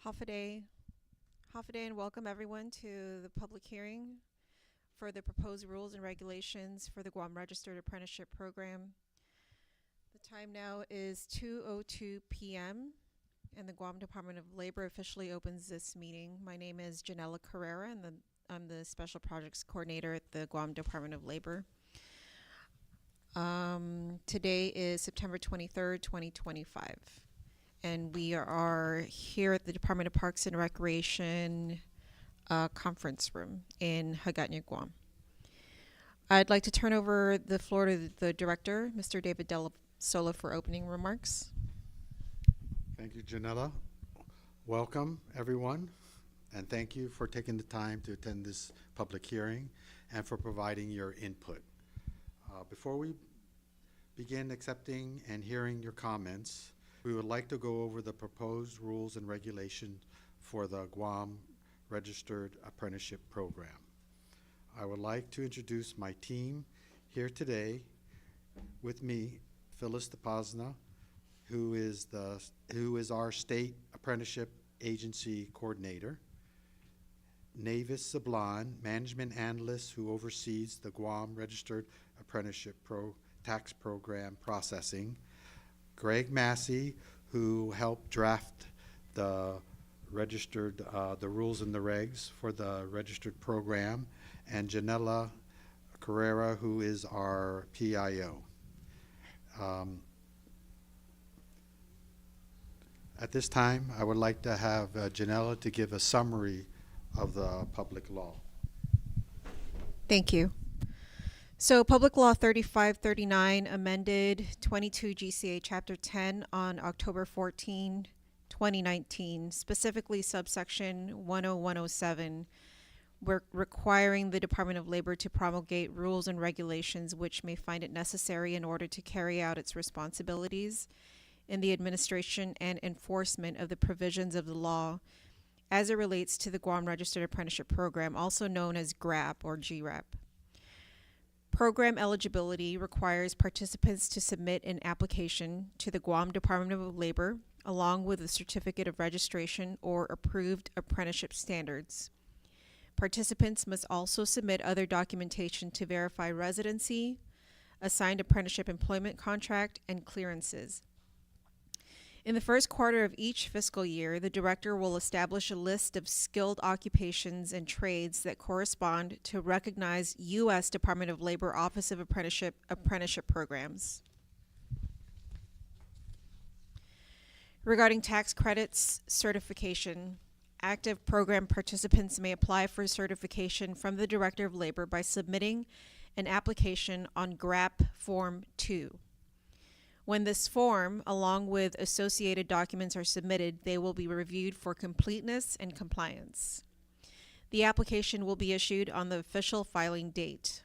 Hafaday, Hafaday, and welcome everyone to the public hearing for the proposed rules and regulations for the Guam Registered Apprenticeship Program. The time now is 2:02 p.m. and the Guam Department of Labor officially opens this meeting. My name is Janella Carrera, and I'm the Special Projects Coordinator at the Guam Department of Labor. Today is September 23rd, 2025. And we are here at the Department of Parks and Recreation conference room in Hagåtña, Guam. I'd like to turn over the floor to the director, Mr. David Della Sola, for opening remarks. Thank you, Janella. Welcome, everyone, and thank you for taking the time to attend this public hearing and for providing your input. Before we begin accepting and hearing your comments, we would like to go over the proposed rules and regulations for the Guam Registered Apprenticeship Program. I would like to introduce my team here today. With me, Phyllis DePazna, who is our State Apprenticeship Agency Coordinator. Navis Sablan, Management Analyst who oversees the Guam Registered Apprenticeship Tax Program processing. Greg Massey, who helped draft the the rules and the regs for the registered program, and Janella Carrera, who is our PIO. At this time, I would like to have Janella to give a summary of the public law. Thank you. So Public Law 3539 amended 22 GCA Chapter 10 on October 14, 2019, specifically subsection 10107, requiring the Department of Labor to promulgate rules and regulations which may find it necessary in order to carry out its responsibilities in the administration and enforcement of the provisions of the law as it relates to the Guam Registered Apprenticeship Program, also known as GRAP or GRAP. Program eligibility requires participants to submit an application to the Guam Department of Labor along with a certificate of registration or approved apprenticeship standards. Participants must also submit other documentation to verify residency, assigned apprenticeship employment contract, and clearances. In the first quarter of each fiscal year, the director will establish a list of skilled occupations and trades that correspond to recognized U.S. Department of Labor Office of Apprenticeship programs. Regarding tax credits certification, active program participants may apply for certification from the Director of Labor by submitting an application on GRAP Form 2. When this form, along with associated documents, are submitted, they will be reviewed for completeness and compliance. The application will be issued on the official filing date.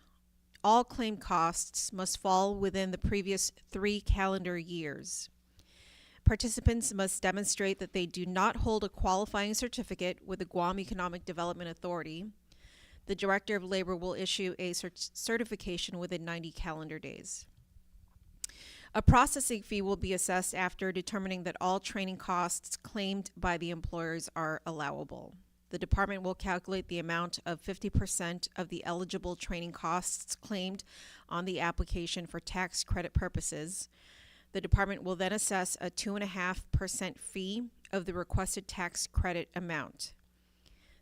All claimed costs must fall within the previous 3 calendar years. Participants must demonstrate that they do not hold a qualifying certificate with the Guam Economic Development Authority. The Director of Labor will issue a certification within 90 calendar days. A processing fee will be assessed after determining that all training costs claimed by the employers are allowable. The department will calculate the amount of 50% of the eligible training costs claimed on the application for tax credit purposes. The department will then assess a 2.5% fee of the requested tax credit amount.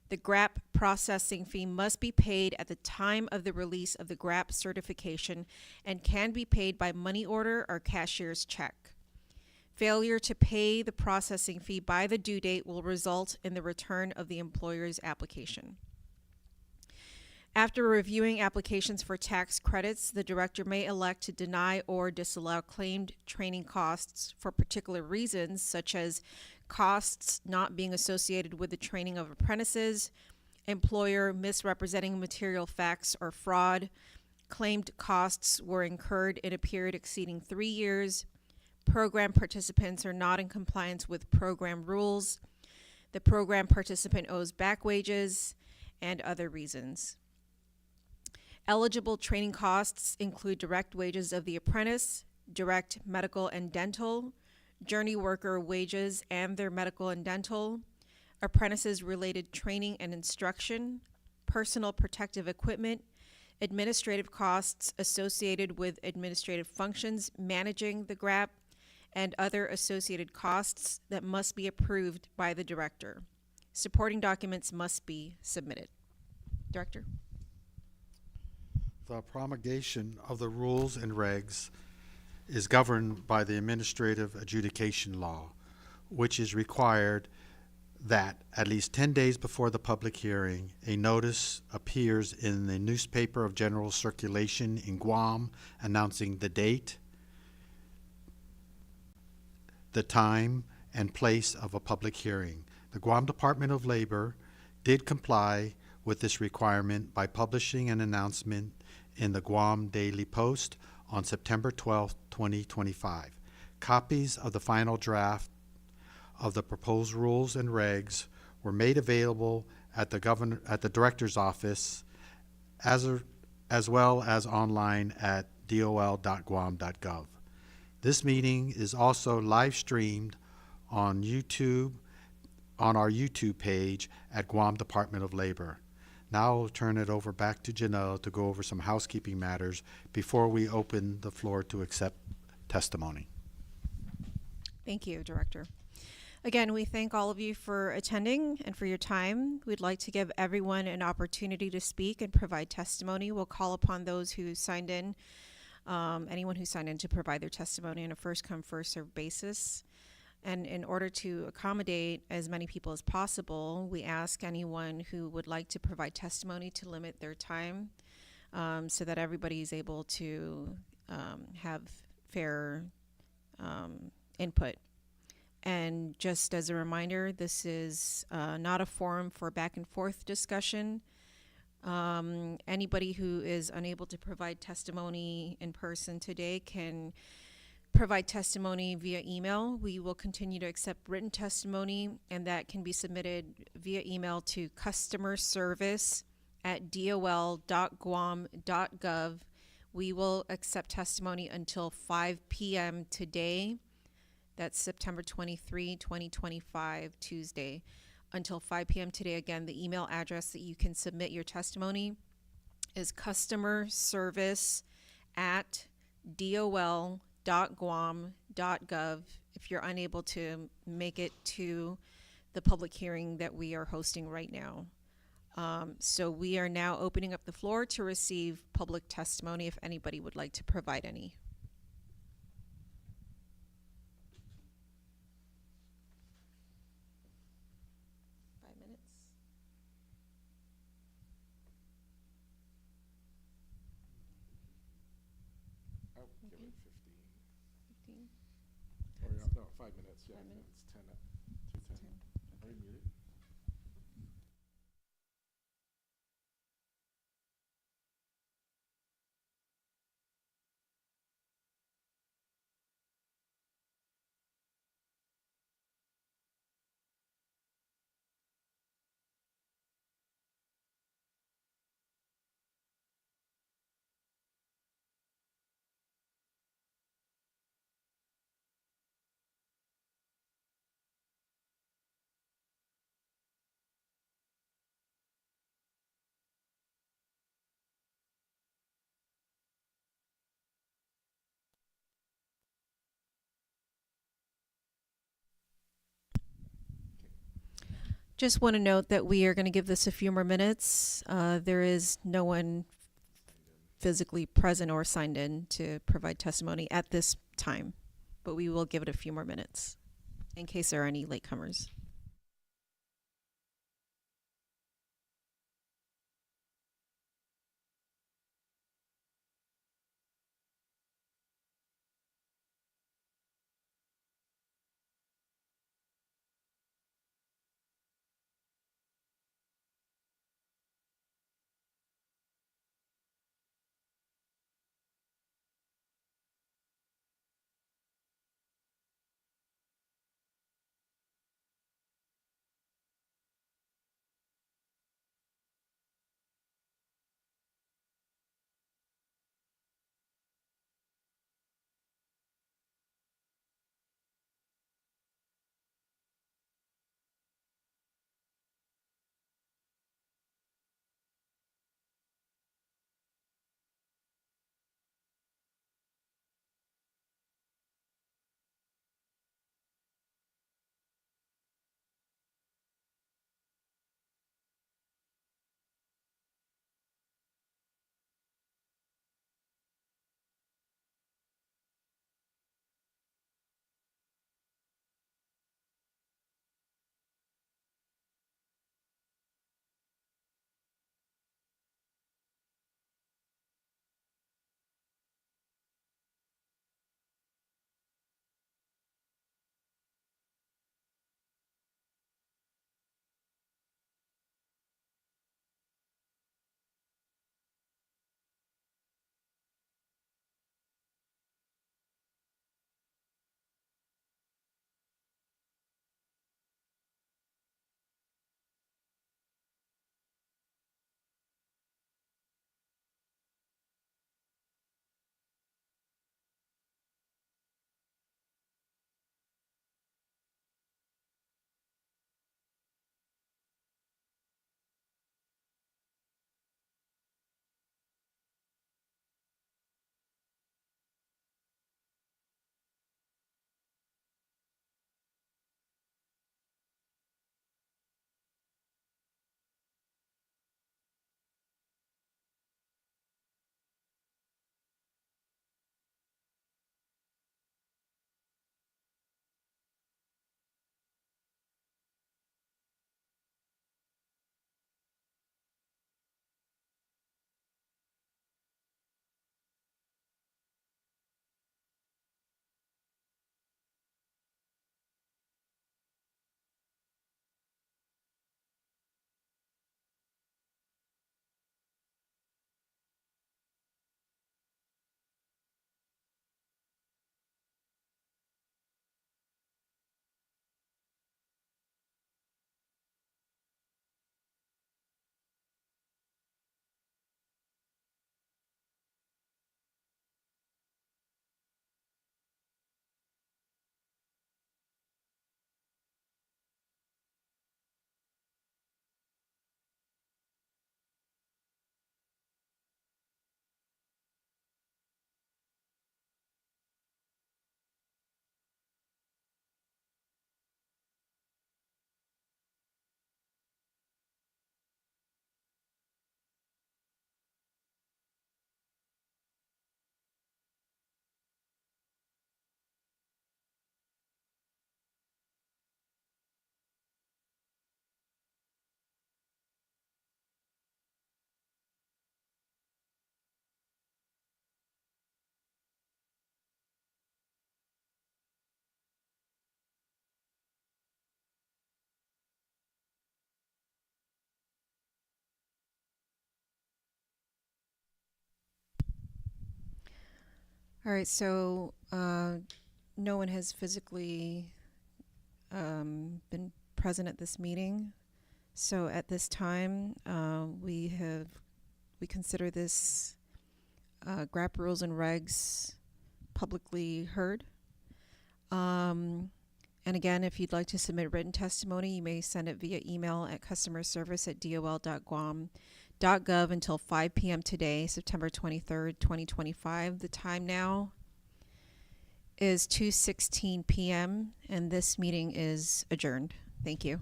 The GRAP processing fee must be paid at the time of the release of the GRAP certification and can be paid by money order or cashier's check. Failure to pay the processing fee by the due date will result in the return of the employer's application. After reviewing applications for tax credits, the director may elect to deny or disallow claimed training costs for particular reasons, such as costs not being associated with the training of apprentices, employer misrepresenting material facts or fraud, claimed costs were incurred in a period exceeding 3 years, program participants are not in compliance with program rules, the program participant owes back wages, and other reasons. Eligible training costs include direct wages of the apprentice, direct medical and dental, journey worker wages and their medical and dental, apprentices related training and instruction, personal protective equipment, administrative costs associated with administrative functions managing the GRAP, and other associated costs that must be approved by the director. Supporting documents must be submitted. Director? The promulgation of the rules and regs is governed by the administrative adjudication law, which is required that at least 10 days before the public hearing, a notice appears in the newspaper of general circulation in Guam announcing the date, the time, and place of a public hearing. The Guam Department of Labor did comply with this requirement by publishing an announcement in the Guam Daily Post on September 12, 2025. Copies of the final draft of the proposed rules and regs were made available at the director's office as well as online at dol.guam.gov. This meeting is also live streamed on YouTube on our YouTube page at Guam Department of Labor. Now I'll turn it over back to Janelle to go over some housekeeping matters before we open the floor to accept testimony. Thank you, Director. Again, we thank all of you for attending and for your time. We'd like to give everyone an opportunity to speak and provide testimony. We'll call upon those who signed in, anyone who signed in to provide their testimony on a first-come, first-served basis. And in order to accommodate as many people as possible, we ask anyone who would like to provide testimony to limit their time so that everybody is able to have fair input. And just as a reminder, this is not a forum for back and forth discussion. Anybody who is unable to provide testimony in person today can provide testimony via email. We will continue to accept written testimony, and that can be submitted via email to customerservice@dol.guam.gov. We will accept testimony until 5 p.m. today. That's September 23, 2025, Tuesday. Until 5 p.m. today. Again, the email address that you can submit your testimony is customerservice@dol.guam.gov if you're unable to make it to the public hearing that we are hosting right now. So we are now opening up the floor to receive public testimony if anybody would like to provide any. I'll give it 15. 15? Or no, 5 minutes. Yeah, 5 minutes. it's 10 at 2:10. Are you muted? Just want to note that we are going to give this a few more minutes. There is no one physically present or signed in to provide testimony at this time, but we will give it a few more minutes in case there are any latecomers. All right, so no one has physically been present at this meeting. So at this time, we consider this GRAP rules and regs publicly heard. And again, if you'd like to submit written testimony, you may send it via email at customerservice@dol.guam.gov until 5 p.m. today, September 23rd, 2025. The time now is 2:16 p.m. and this meeting is adjourned. Thank you.